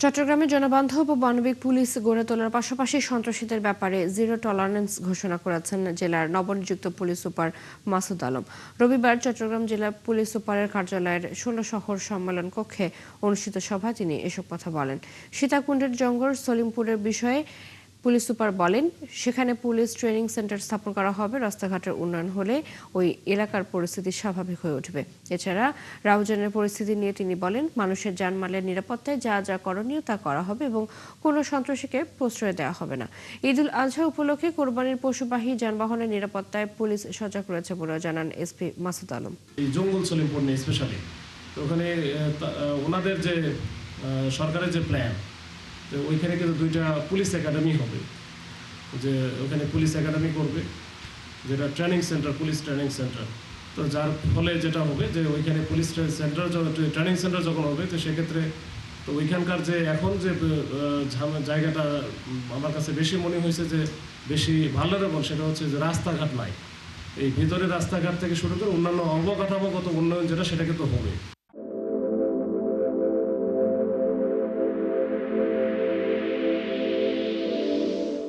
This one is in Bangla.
চট্টগ্রামে জনবান্ধব ও মানবিক পুলিশ গড়ে তোলার পাশাপাশি সন্ত্রাসীদের ব্যাপারে জিরো টলারেন্স ঘোষণা করেছেন জেলার নবনিযুক্ত পুলিশ সুপার মাসুদ আলম। রবিবার চট্টগ্রাম জেলা পুলিশ সুপারের কার্যালয়ের ১৬ শহর সম্মেলন কক্ষে অনুষ্ঠিত সভায় তিনি এসব কথা বলেন। সীতাকুণ্ডের জঙ্গল সলিমপুরের বিষয়ে পুলিশ সুপার বলেন, সেখানে পুলিশ ট্রেনিং সেন্টার স্থাপন করা হবে। রাস্তাঘাটের উন্নয়ন হলে ওই এলাকার পরিস্থিতি স্বাভাবিক হয়ে উঠবে। এছাড়া রাউজানের পরিস্থিতি নিয়ে তিনি বলেন, মানুষের জানমালের নিরাপত্তায় যা যা করণীয় তা করা হবে এবং কোনো সন্ত্রাসীকে প্রশ্রয় দেওয়া হবে না। ঈদুল আজহা উপলক্ষে কোরবানির পশুবাহী যানবাহনের নিরাপত্তায় পুলিশ সজাগ রয়েছে বলে জানান এসপি মাসুদ আলম। এই জঙ্গল সলিমপুর নিয়ে স্পেশালি ওখানে ওনাদের যে সরকারের যে প্ল্যান, তো ওইখানে কিন্তু 2টা পুলিশ একাডেমি হবে, যে ওখানে পুলিশ একাডেমি করবে, যেটা training centre, police training centre. তো যার ফলে যেটা হবে যে ওইখানে পুলিশ সেন্টার ট্রেনিং সেন্টার যখন হবে, তো সেক্ষেত্রে তো ওইখানকার যে এখন যে জায়গাটা আমার কাছে বেশি মনে হয়েছে যে বেশি ভালোরেবল, সেটা হচ্ছে যে রাস্তাঘাট নাই। এই ভিতরে রাস্তাঘাট থেকে শুরু করে অন্যান্য অবকাঠামোগত উন্নয়ন যেটা, সেটা কিন্তু হবে।